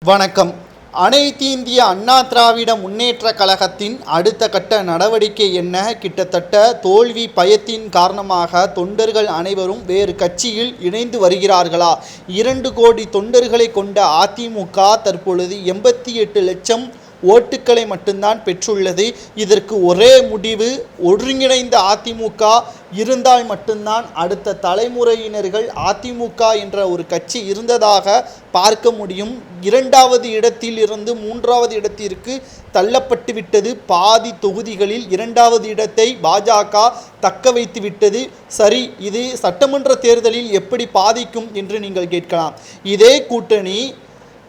வணக்கம். அனைத்து இந்திய அண்ணா திராவிட முன்னேற்ற கழகத்தின் அடுத்த கட்ட நடவடிக்கை என்ன? கிட்டத்தட்ட தோல்வி பயத்தின் காரணமாக தொண்டர்கள் அனைவரும் வேறு கட்சியில் இணைந்து வருகிறார்களா? 2 கோடி தொண்டர்களை கொண்ட அதிமுக தற்பொழுது 88 லட்சம் ஓட்டுக்களை மட்டும்தான் பெற்றுள்ளது. இதற்கு ஒரே முடிவு, ஒருங்கிணைந்த அதிமுக இருந்தால் மட்டும்தான் அடுத்த தலைமுறையினர்கள் அதிமுக என்ற ஒரு கட்சி இருந்ததாக பார்க்க முடியும். 2வது இடத்தில் இருந்து 3வது இடத்திற்கு தள்ளப்பட்டு விட்டது. பாதி தொகுதிகளில் 2வது இடத்தை பாஜக தக்க வைத்து விட்டது. சரி, இது சட்டமன்ற தேர்தலில் எப்படி பாதிக்கும் என்று நீங்கள் கேட்கலாம். இதே கூட்டணி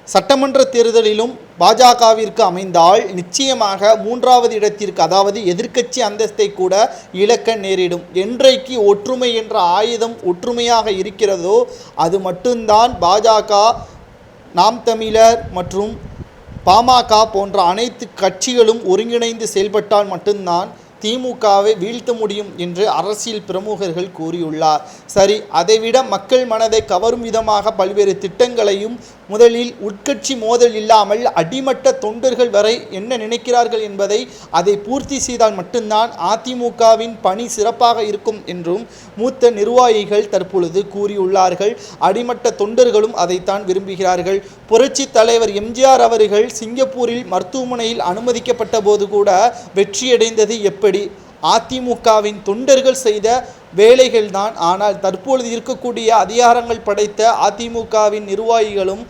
சட்டமன்ற தேர்தலிலும் பாஜகவிற்கு அமைந்தால் நிச்சயமாக 3வது இடத்திற்கு, அதாவது எதிர்க்கட்சி அந்தஸ்தை கூட இழக்க நேரிடும். என்றைக்கு ஒற்றுமை என்ற ஆயுதம் ஒற்றுமையாக இருக்கிறதோ அது மட்டும்தான் பாஜக, நாம் தமிழர் மற்றும் பாமக போன்ற அனைத்து கட்சிகளும் ஒருங்கிணைந்து செயல்பட்டால் மட்டும்தான் திமுகவை வீழ்த்த முடியும் என்று அரசியல் பிரமுகர்கள் கூறியுள்ளார். சரி, அதைவிட மக்கள் மனதை கவரும் விதமாக பல்வேறு திட்டங்களையும், முதலில் உட்கட்சி மோதல் இல்லாமல் அடிமட்ட தொண்டர்கள் வரை என்ன நினைக்கிறார்கள் என்பதை அதை பூர்த்தி செய்தால் மட்டும்தான் அதிமுகவின் பணி சிறப்பாக இருக்கும் என்றும் மூத்த நிர்வாகிகள் தற்பொழுது கூறியுள்ளார்கள். அடிமட்ட தொண்டர்களும் அதைத்தான் விரும்புகிறார்கள். புரட்சி தலைவர் எம்ஜிஆர் அவர்கள் சிங்கப்பூரில் மருத்துவமனையில் அனுமதிக்கப்பட்ட போது கூட வெற்றியடைந்தது எப்படி? அதிமுகவின் தொண்டர்கள் செய்த வேலைகள்தான். ஆனால் தற்பொழுது இருக்கக்கூடிய அதிகாரங்கள் படைத்த அதிமுகவின் நிர்வாகிகளும்,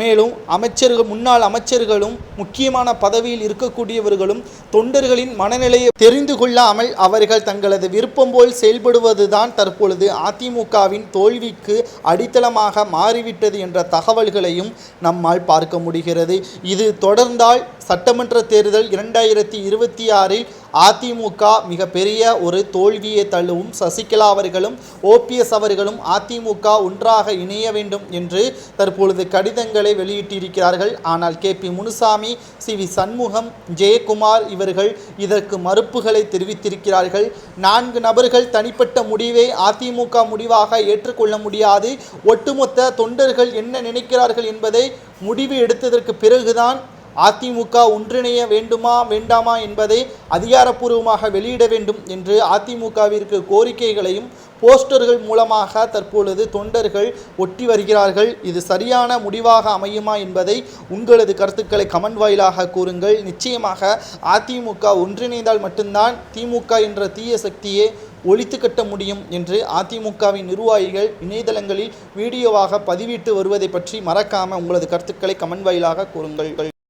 மேலும் அமைச்சர்கள், முன்னாள் அமைச்சர்களும், முக்கியமான பதவியில் இருக்கக்கூடியவர்களும் தொண்டர்களின் மனநிலையை தெரிந்து கொள்ளாமல் அவர்கள் தங்களது விருப்பம் போல் செயல்படுவதுதான் தற்பொழுது அதிமுகவின் தோல்விக்கு அடித்தளமாக மாறிவிட்டது என்ற தகவல்களையும் நம்மால் பார்க்க முடிகிறது. இது தொடர்ந்தால் சட்டமன்ற தேர்தல் 2026இல் அதிமுக மிகப்பெரிய ஒரு தோல்வியை தழுவும். சசிகலா அவர்களும் ஓபிஎஸ் அவர்களும் அதிமுக ஒன்றாக இணைய வேண்டும் என்று தற்பொழுது கடிதங்களை வெளியிட்டிருக்கிறார்கள். ஆனால் KP முனுசாமி, CV சண்முகம், ஜெயக்குமார் இவர்கள் இதற்கு மறுப்புகளை தெரிவித்திருக்கிறார்கள். 4 நபர்கள் தனிப்பட்ட முடிவை அதிமுக முடிவாக ஏற்றுக்கொள்ள முடியாது. ஒட்டுமொத்த தொண்டர்கள் என்ன நினைக்கிறார்கள் என்பதை முடிவு எடுத்ததற்கு பிறகுதான் அதிமுக ஒன்றிணைய வேண்டுமா வேண்டாமா என்பதை அதிகாரப்பூர்வமாக வெளியிட வேண்டும் என்று அதிமுகவிற்கு கோரிக்கைகளையும் போஸ்டர்கள் மூலமாக தற்பொழுது தொண்டர்கள் ஒட்டி வருகிறார்கள். இது சரியான முடிவாக அமையுமா என்பதை உங்களது கருத்துக்களை கமெண்ட் வாயிலாக கூறுங்கள். நிச்சயமாக அதிமுக ஒன்றிணைந்தால் மட்டும்தான் திமுக என்ற தீய சக்தியை ஒழித்து கட்ட முடியும் என்று அதிமுகவின் நிர்வாகிகள் இணையதளங்களில் வீடியோவாக பதிவிட்டு வருவதை பற்றி மறக்காமல் உங்களது கருத்துக்களை கமெண்ட் வாயிலாக கூறுங்கள்.